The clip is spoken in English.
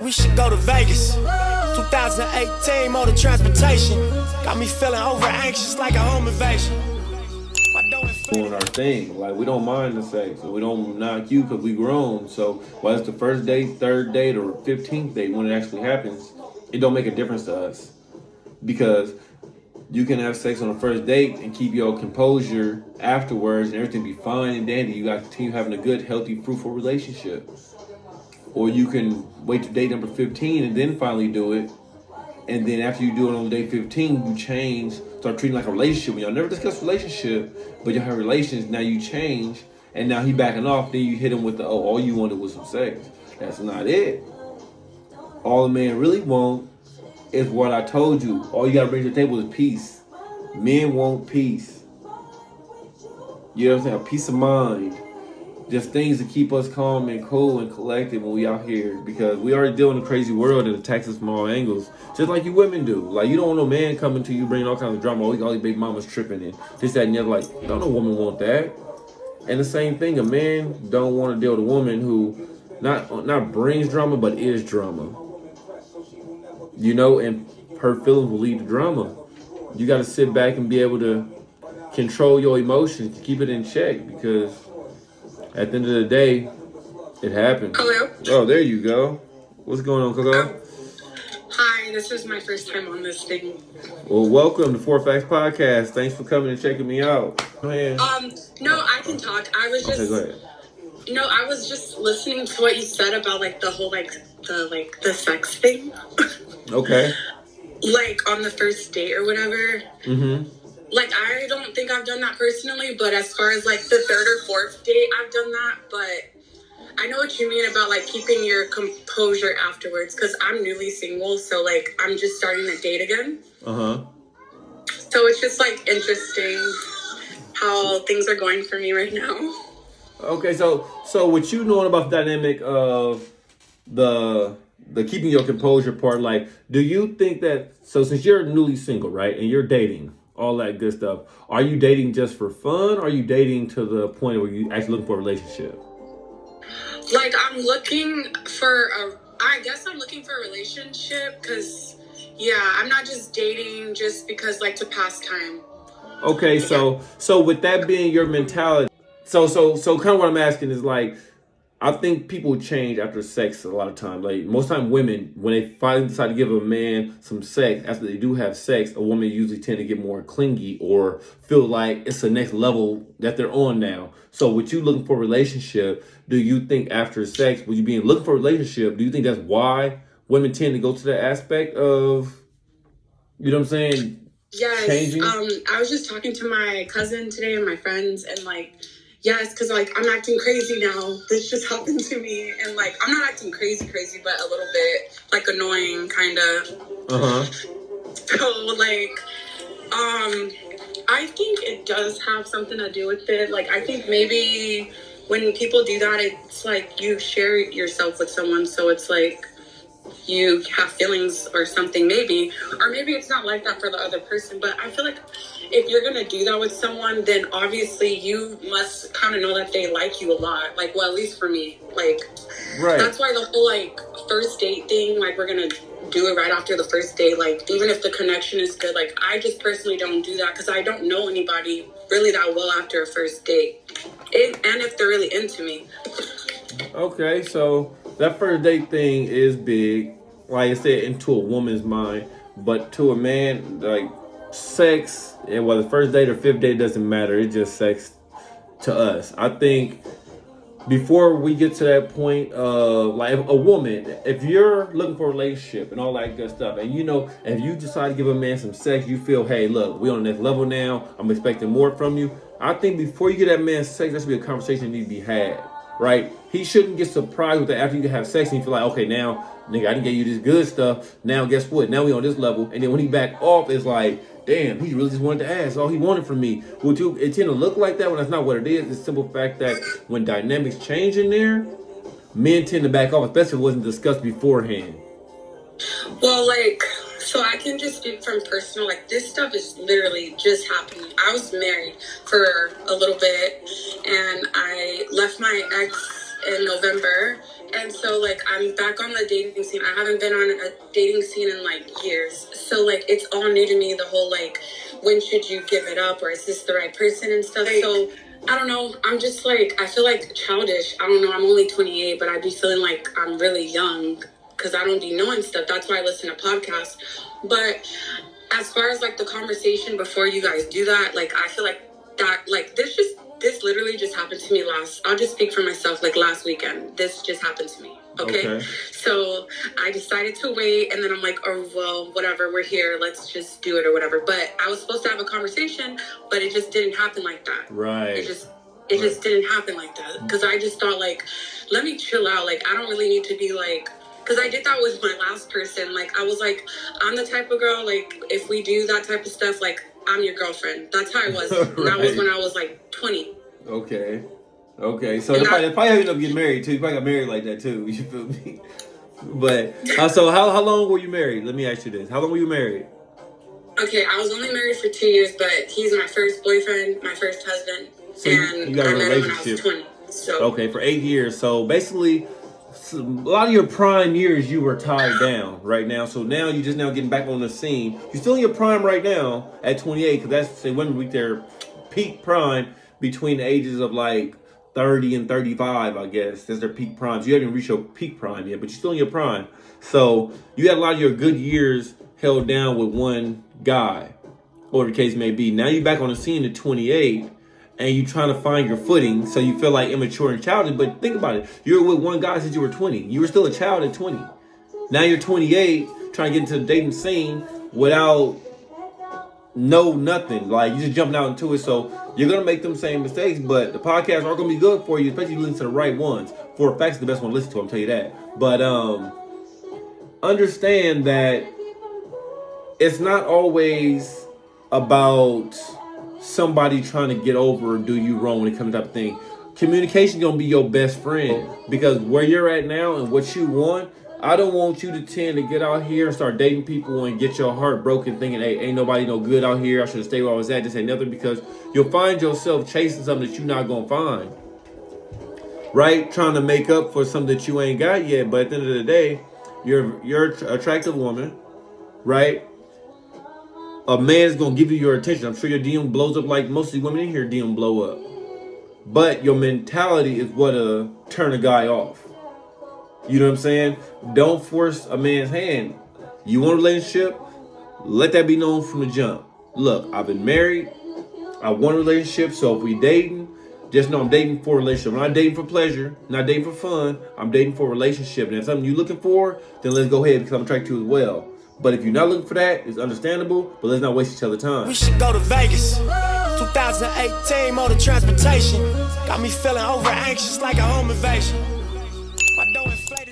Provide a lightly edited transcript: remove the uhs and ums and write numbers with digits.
We should go to Vegas. 2018 motor transportation. Got me feeling over anxious like a home invasion. Doing our thing. Like, we don't mind the sex. We don't knock you because we grown. So whether it's the first date, third date, or 15th date, when it actually happens, it don't make a difference to us. Because you can have sex on the first date and keep your composure afterwards and everything be fine and dandy. You got to continue having a good, healthy, fruitful relationship. Or you can wait to date number 15 and then finally do it. And then after you do it on day 15, you change, start treating it like a relationship. When y'all never discuss relationship, but y'all have relations, now you change, and now he backing off, then you hit him with the, oh, all you wanted was some sex. That's not it. All a man really want is what I told you. All you gotta bring to the table is peace. Men want peace. You know what I'm saying? A peace of mind. Just things to keep us calm and cool and collected when we out here, because we already deal in a crazy world that attacks us from all angles, just like you women do. Like, you don't want no man coming to you bringing all kinds of drama. All these baby mamas tripping and this, that, and the other. Like, don't no woman want that. And the same thing, a man don't want to deal with a woman who not brings drama but is drama. You know, and her feelings will lead to drama. You got to sit back and be able to control your emotions, keep it in check, because at the end of the day, it happened. Hello? Oh, there you go. What's going on, Coco? Hi, this is my first time on this thing. Well, welcome to Four Facts Podcast. Thanks for coming and checking me out. Go ahead. No, I can talk. I was just... Okay, go ahead. No, I was just listening to what you said about, like, the whole, the sex thing. Okay. Like, on the first date or whatever. Mm-hmm. Like, I don't think I've done that personally, but as far as, like, the third or fourth date, I've done that. But I know what you mean about, like, keeping your composure afterwards, because I'm newly single, so, like, I'm just starting to date again. Uh-huh. So it's just, like, interesting how things are going for me right now. Okay, so what you knowing about the dynamic of the keeping your composure part, like, do you think that, so since you're newly single, right, and you're dating, all that good stuff, are you dating just for fun, or are you dating to the point where you actually looking for a relationship? Like, I'm looking for I guess I'm looking for a relationship, because, yeah, I'm not just dating just because, like, to pass time. Okay, so with that being your mentality, so kind of what I'm asking is, like, I think people change after sex a lot of time. Like, most time women, when they finally decide to give a man some sex, after they do have sex, a woman usually tend to get more clingy or feel like it's the next level that they're on now. So with you looking for a relationship, do you think after sex, with you being looking for a relationship, do you think that's why women tend to go to that aspect of, you know what I'm saying? Yes. Changing? I was just talking to my cousin today and my friends, and, like, yes, because, like, I'm acting crazy now. This just happened to me. And, like, I'm not acting crazy, but a little bit, like, annoying, kind of. Uh-huh. So, like, I think it does have something to do with it. Like, I think maybe when people do that, it's like you share yourself with someone. So it's like you have feelings or something, maybe. Or maybe it's not like that for the other person. But I feel like if you're going to do that with someone, then obviously you must kind of know that they like you a lot. Like, well, at least for me. Like, right. That's why the whole, like, first date thing, like, we're going to do it right after the first date. Like, even if the connection is good, like, I just personally don't do that because I don't know anybody really that well after a first date. And if they're really into me. Okay, so that first date thing is big, like I said, into a woman's mind. But to a man, like, sex, and whether first date or fifth date, doesn't matter. It's just sex to us. I think before we get to that point of, like, a woman, if you're looking for a relationship and all that good stuff, and, you know, if you decide to give a man some sex, you feel, hey, look, we on the next level now, I'm expecting more from you. I think before you get that man sex, there should be a conversation that needs to be had, right? He shouldn't get surprised with that after you have sex and you feel like, okay, now, nigga, I didn't get you this good stuff. Now, guess what? Now we on this level. And then when he back off, it's like, damn, he really just wanted to ask. All he wanted from me. It tend to look like that when that's not what it is. It's the simple fact that when dynamics change in there, men tend to back off, especially if it wasn't discussed beforehand. Well, like, so I can just speak from personal, like, this stuff is literally just happening. I was married for a little bit, and I left my ex in November. And so, like, I'm back on the dating scene. I haven't been on a dating scene in, like, years. So, like, it's all new to me, the whole, like, when should you give it up, or is this the right person and stuff. So, I don't know. I'm just, like, I feel, like, childish. I don't know. I'm only 28, but I be feeling like I'm really young because I don't be knowing stuff. That's why I listen to podcasts. But as far as, like, the conversation before you guys do that, like, I feel like that, like, this literally just happened to me I'll just speak for myself, like, last weekend. This just happened to me. Okay. So I decided to wait, and then I'm like, oh, well, whatever, we're here. Let's just do it or whatever. But I was supposed to have a conversation, but it just didn't happen like that. Right. It just didn't happen like that. Because I just thought, like, let me chill out. Like, I don't really need to be, like, because I did that with my last person. Like, I was like, I'm the type of girl, like, if we do that type of stuff, like, I'm your girlfriend. That's how I was. Right. That was when I was, like, 20. Okay. So they probably ended up getting married, too. You probably got married like that, too. You feel me? But, so how long were you married? Let me ask you this. How long were you married? Okay, I was only married for 2 years, but he's my first boyfriend, my first husband. So you got a relationship. When I was 20. So. Okay, for 8 years. So basically, a lot of your prime years you were tied down right now. So now you're just now getting back on the scene. You're still in your prime right now at 28, because that's, say, women reach their peak prime between the ages of like 30 and 35, I guess. That's their peak prime. So you haven't reached your peak prime yet, but you're still in your prime. So you had a lot of your good years held down with one guy, or the case may be. Now you're back on the scene at 28, and you're trying to find your footing, so you feel like immature and childish. But think about it. You were with one guy since you were 20. You were still a child at 20. Now you're 28, trying to get into the dating scene without nothing. Like, you just jumping out into it. So you're going to make them same mistakes, but the podcasts are going to be good for you, especially if you listen to the right ones. For a fact, it's the best one to listen to, I'll tell you that. But understand that it's not always about somebody trying to get over or do you wrong when it comes to that type of thing. Communication is going to be your best friend, because where you're at now and what you want, I don't want you to tend to get out here and start dating people and get your heart broken thinking, hey, ain't nobody no good out here. I should have stayed where I was at. This ain't nothing, because you'll find yourself chasing something that you're not going to find. Right? Trying to make up for something that you ain't got yet. But at the end of the day, you're an attractive woman, right? A man's going to give you your attention. I'm sure your DM blows up like most of the women in here DM blow up. But your mentality is what'll turn a guy off. You know what I'm saying? Don't force a man's hand. You want a relationship? Let that be known from the jump. Look, I've been married. I want a relationship. So if we dating, just know I'm dating for a relationship. I'm not dating for pleasure. Not dating for fun. I'm dating for a relationship. And if something you're looking for, then let's go ahead, because I'm attracted to you as well. But if you're not looking for that, it's understandable. But let's not waste each other's time. We should go to Vegas. 2018 motor transportation. Got me feeling over anxious like a home invasion. My dough inflated.